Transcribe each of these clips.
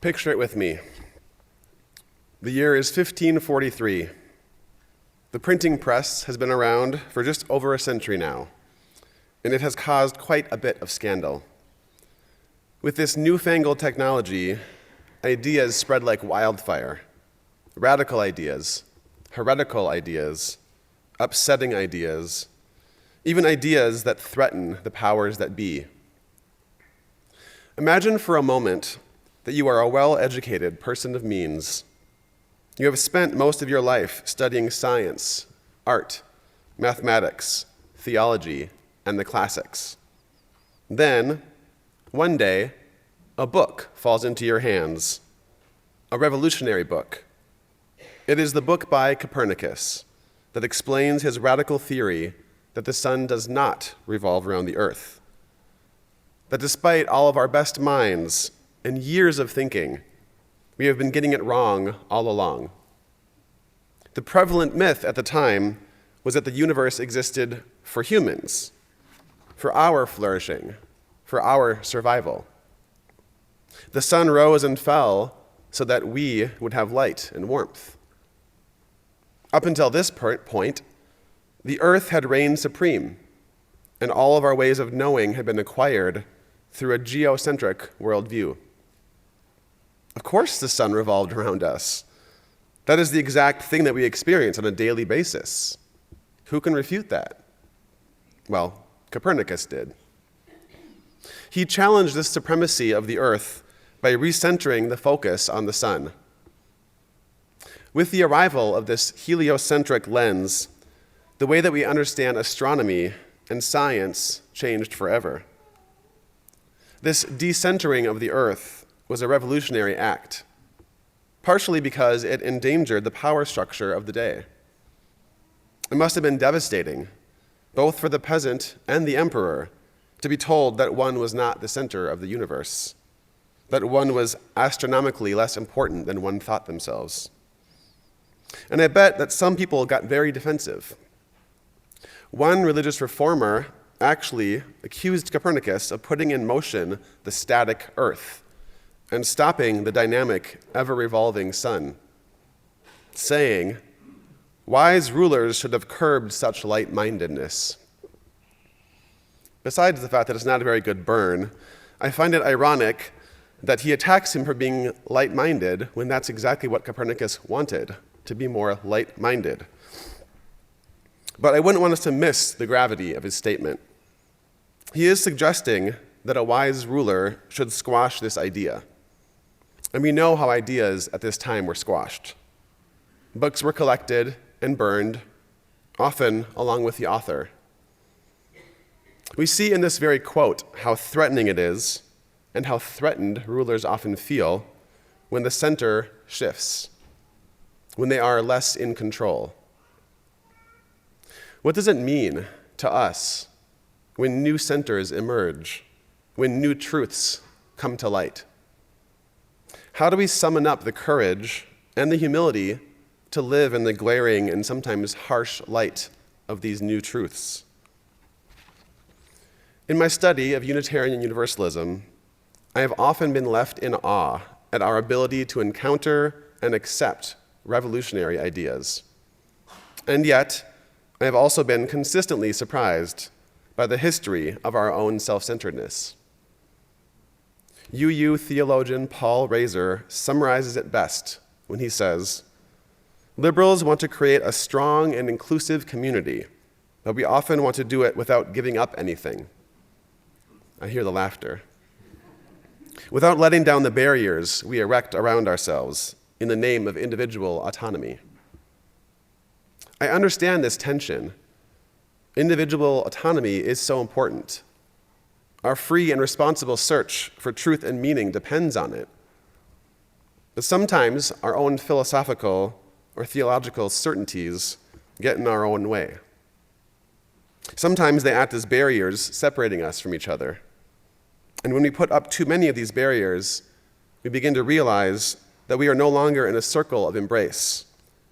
Picture it with me. The year is 1543. The printing press has been around for just over a century now, and it has caused quite a bit of scandal. With this newfangled technology, ideas spread like wildfire. Radical ideas, heretical ideas, upsetting ideas, even ideas that threaten the powers that be. Imagine for a moment that you are a well-educated person of means. You have spent most of your life studying science, art, mathematics, theology, and the classics. Then, one day, a book falls into your hands, a revolutionary book. It is the book by Copernicus that explains his radical theory that the sun does not revolve around the earth. That despite all of our best minds and years of thinking, we have been getting it wrong all along. The prevalent myth at the time was that the universe existed for humans, for our flourishing, for our survival. The sun rose and fell so that we would have light and warmth. Up until this point, the earth had reigned supreme, and all of our ways of knowing had been acquired through a geocentric worldview. Of course the sun revolved around us. That is the exact thing that we experience on a daily basis. Who can refute that? Well, Copernicus did. He challenged the supremacy of the earth by recentering the focus on the sun. With the arrival of this heliocentric lens, the way that we understand astronomy and science changed forever. This decentering of the earth was a revolutionary act, partially because it endangered the power structure of the day. It must have been devastating, both for the peasant and the emperor, to be told that one was not the center of the universe, that one was astronomically less important than one thought themselves. And I bet that some people got very defensive. One religious reformer actually accused Copernicus of putting in motion the static earth and stopping the dynamic, ever-revolving sun, saying, "Wise rulers should have curbed such light-mindedness." Besides the fact that it's not a very good burn, I find it ironic that he attacks him for being light-minded when that's exactly what Copernicus wanted, to be more light-minded. But I wouldn't want us to miss the gravity of his statement. He is suggesting that a wise ruler should squash this idea. And we know how ideas at this time were squashed. Books were collected and burned, often along with the author. We see in this very quote how threatening it is and how threatened rulers often feel when the center shifts, when they are less in control. What does it mean to us when new centers emerge, when new truths come to light? How do we summon up the courage and the humility to live in the glaring and sometimes harsh light of these new truths? In my study of Unitarian Universalism, I have often been left in awe at our ability to encounter and accept revolutionary ideas. And yet, I have also been consistently surprised by the history of our own self-centeredness. UU theologian Paul Razor summarizes it best when he says, "Liberals want to create a strong and inclusive community, but we often want to do it without giving up anything." I hear the laughter. Without letting down the barriers we erect around ourselves in the name of individual autonomy. I understand this tension. Individual autonomy is so important. Our free and responsible search for truth and meaning depends on it. But sometimes our own philosophical or theological certainties get in our own way. Sometimes they act as barriers separating us from each other. And when we put up too many of these barriers, we begin to realize that we are no longer in a circle of embrace,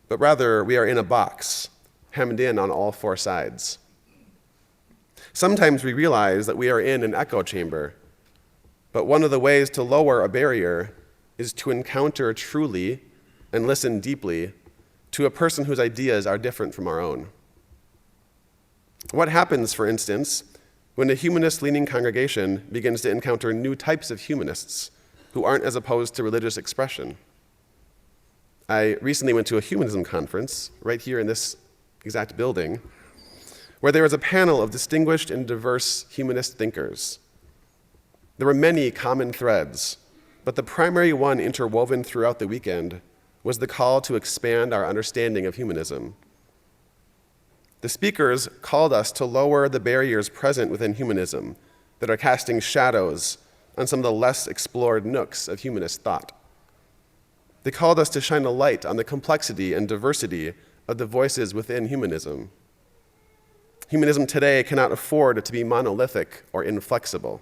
but rather we are in a box, hemmed in on all four sides. Sometimes we realize that we are in an echo chamber, but one of the ways to lower a barrier is to encounter truly and listen deeply to a person whose ideas are different from our own. What happens, for instance, when a humanist-leaning congregation begins to encounter new types of humanists who aren't as opposed to religious expression? I recently went to a humanism conference right here in this exact building, where there was a panel of distinguished and diverse humanist thinkers. There were many common threads, but the primary one interwoven throughout the weekend was the call to expand our understanding of humanism. The speakers called us to lower the barriers present within humanism that are casting shadows on some of the less explored nooks of humanist thought. They called us to shine a light on the complexity and diversity of the voices within humanism. Humanism today cannot afford to be monolithic or inflexible.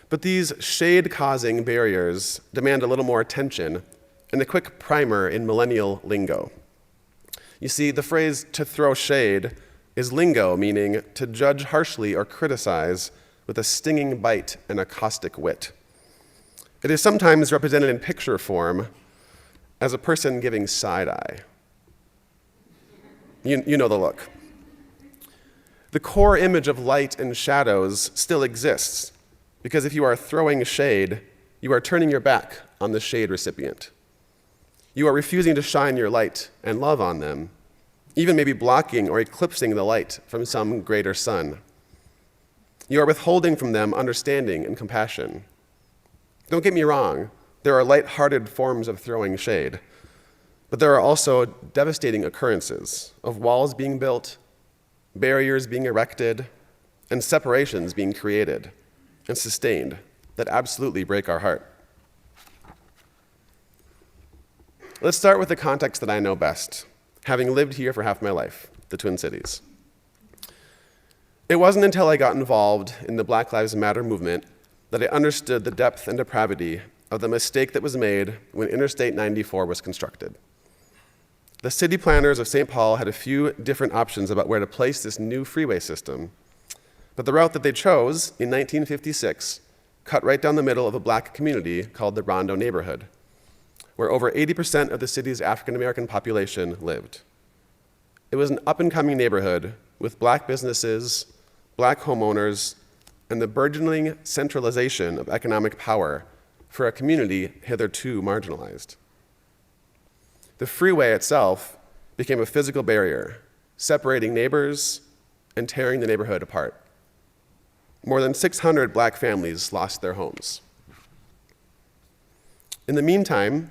But these shade-causing barriers demand a little more attention and a quick primer in millennial lingo. You see, the phrase "to throw shade" is lingo meaning to judge harshly or criticize with a stinging bite and a caustic wit. It is sometimes represented in picture form as a person giving side-eye. You know the look. The core image of light and shadows still exists, because if you are throwing shade, you are turning your back on the shade recipient. You are refusing to shine your light and love on them, even maybe blocking or eclipsing the light from some greater sun. You are withholding from them understanding and compassion. Don't get me wrong, there are light-hearted forms of throwing shade, but there are also devastating occurrences of walls being built, barriers being erected, and separations being created and sustained that absolutely break our heart. Let's start with the context that I know best, having lived here for half my life, the Twin Cities. It wasn't until I got involved in the Black Lives Matter movement that I understood the depth and depravity of the mistake that was made when Interstate 94 was constructed. The city planners of St. Paul had a few different options about where to place this new freeway system, but the route that they chose in 1956 cut right down the middle of a black community called the Rondo neighborhood, where over 80% of the city's African-American population lived. It was an up-and-coming neighborhood with black businesses, black homeowners, and the burgeoning centralization of economic power for a community hitherto marginalized. The freeway itself became a physical barrier, separating neighbors and tearing the neighborhood apart. More than 600 black families lost their homes. In the meantime,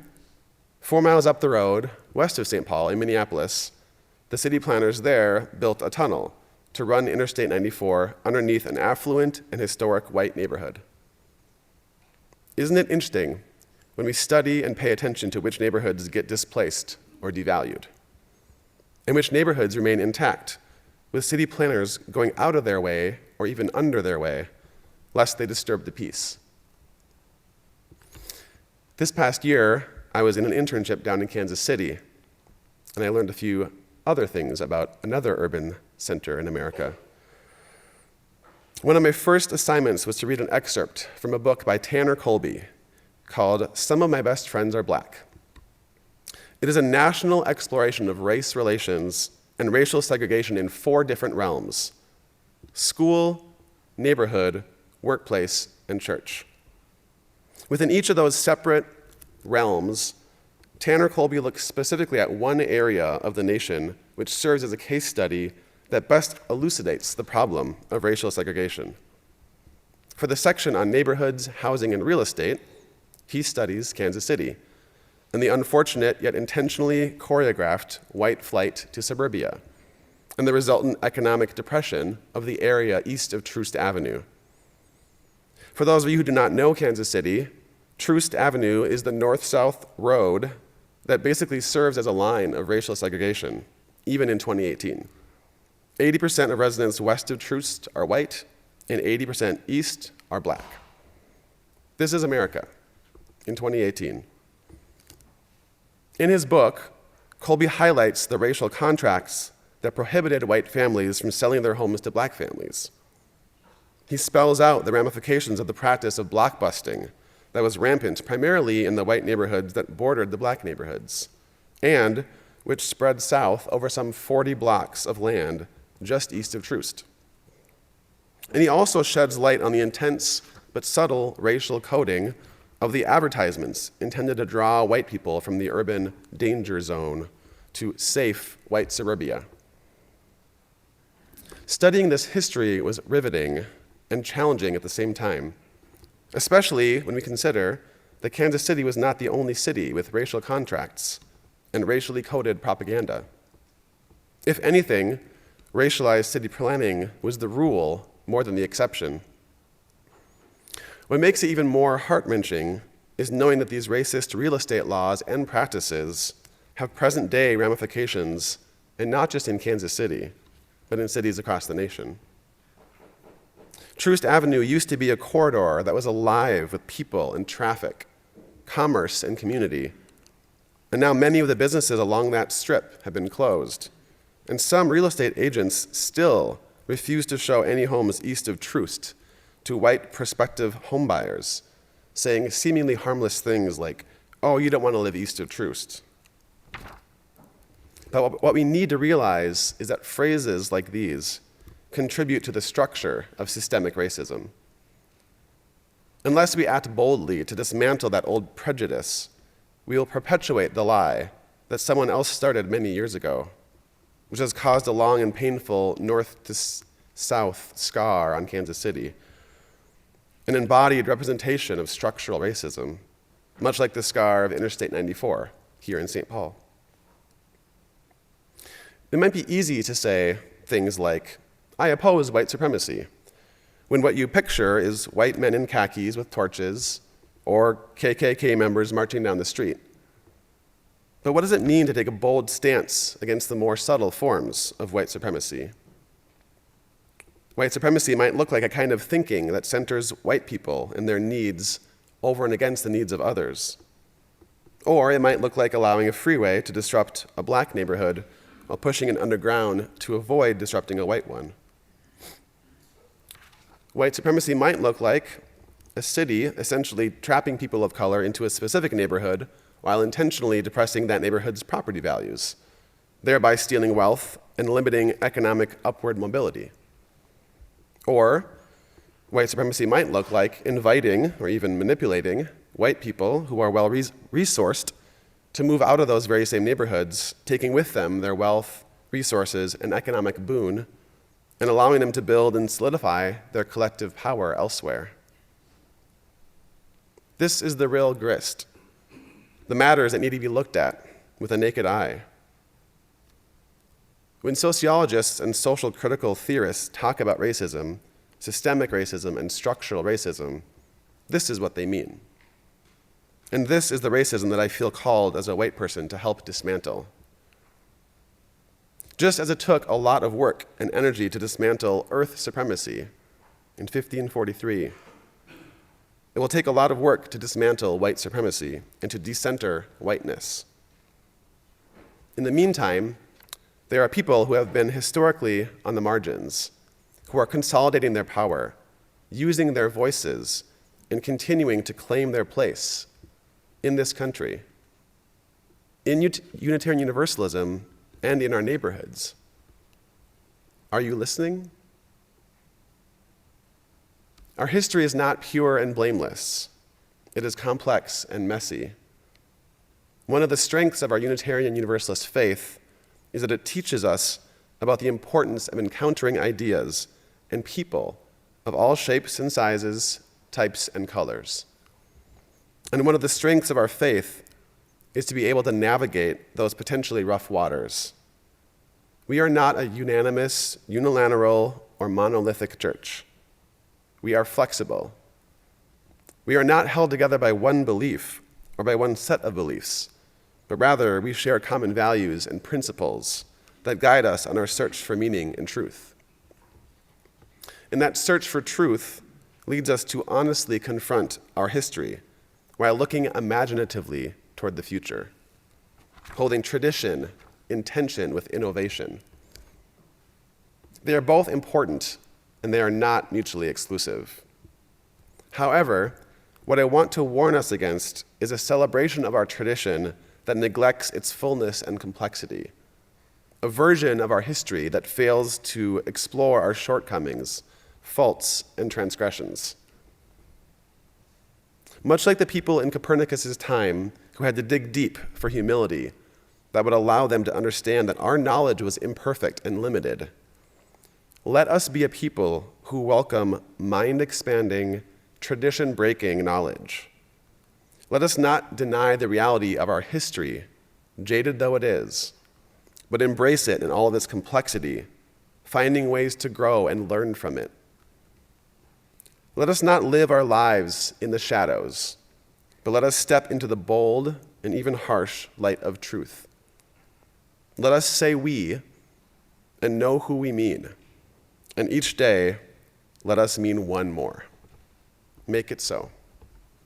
4 miles up the road, west of St. Paul in Minneapolis, the city planners there built a tunnel to run Interstate 94 underneath an affluent and historic white neighborhood. Isn't it interesting when we study and pay attention to which neighborhoods get displaced or devalued, and which neighborhoods remain intact, with city planners going out of their way or even under their way, lest they disturb the peace? This past year, I was in an internship down in Kansas City, and I learned a few other things about another urban center in America. One of my first assignments was to read an excerpt from a book by Tanner Colby called "Some of My Best Friends Are Black." It is a national exploration of race relations and racial segregation in 4 different realms: school, neighborhood, workplace, and church. Within each of those separate realms, Tanner Colby looks specifically at one area of the nation which serves as a case study that best elucidates the problem of racial segregation. For the section on neighborhoods, housing, and real estate, he studies Kansas City and the unfortunate yet intentionally choreographed white flight to suburbia and the resultant economic depression of the area east of Troost Avenue. For those of you who do not know Kansas City, Troost Avenue is the north-south road that basically serves as a line of racial segregation, even in 2018. 80% of residents west of Troost are white, and 80% east are black. This is America in 2018. In his book, Colby highlights the racial contracts that prohibited white families from selling their homes to black families. He spells out the ramifications of the practice of blockbusting that was rampant primarily in the white neighborhoods that bordered the black neighborhoods, and which spread south over some 40 blocks of land just east of Troost. And he also sheds light on the intense but subtle racial coding of the advertisements intended to draw white people from the urban danger zone to safe white suburbia. Studying this history was riveting and challenging at the same time, especially when we consider that Kansas City was not the only city with racial contracts and racially coded propaganda. If anything, racialized city planning was the rule more than the exception. What makes it even more heart-wrenching is knowing that these racist real estate laws and practices have present-day ramifications, and not just in Kansas City, but in cities across the nation. Troost Avenue used to be a corridor that was alive with people and traffic, commerce and community, and now many of the businesses along that strip have been closed, and some real estate agents still refuse to show any homes east of Troost to white prospective homebuyers, saying seemingly harmless things like, "Oh, you don't want to live east of Troost." But what we need to realize is that phrases like these contribute to the structure of systemic racism. Unless we act boldly to dismantle that old prejudice, we will perpetuate the lie that someone else started many years ago, which has caused a long and painful north to south scar on Kansas City, an embodied representation of structural racism, much like the scar of Interstate 94 here in St. Paul. It might be easy to say things like, "I oppose white supremacy," when what you picture is white men in khakis with torches or KKK members marching down the street. But what does it mean to take a bold stance against the more subtle forms of white supremacy? White supremacy might look like a kind of thinking that centers white people and their needs over and against the needs of others. Or it might look like allowing a freeway to disrupt a black neighborhood while pushing it underground to avoid disrupting a white one. White supremacy might look like a city essentially trapping people of color into a specific neighborhood while intentionally depressing that neighborhood's property values, thereby stealing wealth and limiting economic upward mobility. Or white supremacy might look like inviting or even manipulating white people who are well resourced to move out of those very same neighborhoods, taking with them their wealth, resources, and economic boon, and allowing them to build and solidify their collective power elsewhere. This is the real grist, the matters that need to be looked at with a naked eye. When sociologists and social critical theorists talk about racism, systemic racism, and structural racism, this is what they mean. And this is the racism that I feel called as a white person to help dismantle. Just as it took a lot of work and energy to dismantle earth supremacy in 1543, it will take a lot of work to dismantle white supremacy and to decenter whiteness. In the meantime, there are people who have been historically on the margins, who are consolidating their power, using their voices, and continuing to claim their place in this country, in Unitarian Universalism, and in our neighborhoods. Are you listening? Our history is not pure and blameless. It is complex and messy. One of the strengths of our Unitarian Universalist faith is that it teaches us about the importance of encountering ideas and people of all shapes and sizes, types and colors. And one of the strengths of our faith is to be able to navigate those potentially rough waters. We are not a unanimous, unilateral, or monolithic church. We are flexible. We are not held together by one belief or by one set of beliefs, but rather we share common values and principles that guide us on our search for meaning and truth. And that search for truth leads us to honestly confront our history while looking imaginatively toward the future, holding tradition in tension with innovation. They are both important, and they are not mutually exclusive. However, What I want to warn us against is a celebration of our tradition that neglects its fullness and complexity, a version of our history that fails to explore our shortcomings, faults, and transgressions. Much like the people in Copernicus's time who had to dig deep for humility that would allow them to understand that our knowledge was imperfect and limited, let us be a people who welcome mind-expanding, tradition-breaking knowledge. Let us not deny the reality of our history, jaded though it is, but embrace it in all of its complexity, finding ways to grow and learn from it. Let us not live our lives in the shadows, but let us step into the bold and even harsh light of truth. Let us say we and know who we mean, and each day let us mean one more. Make it so.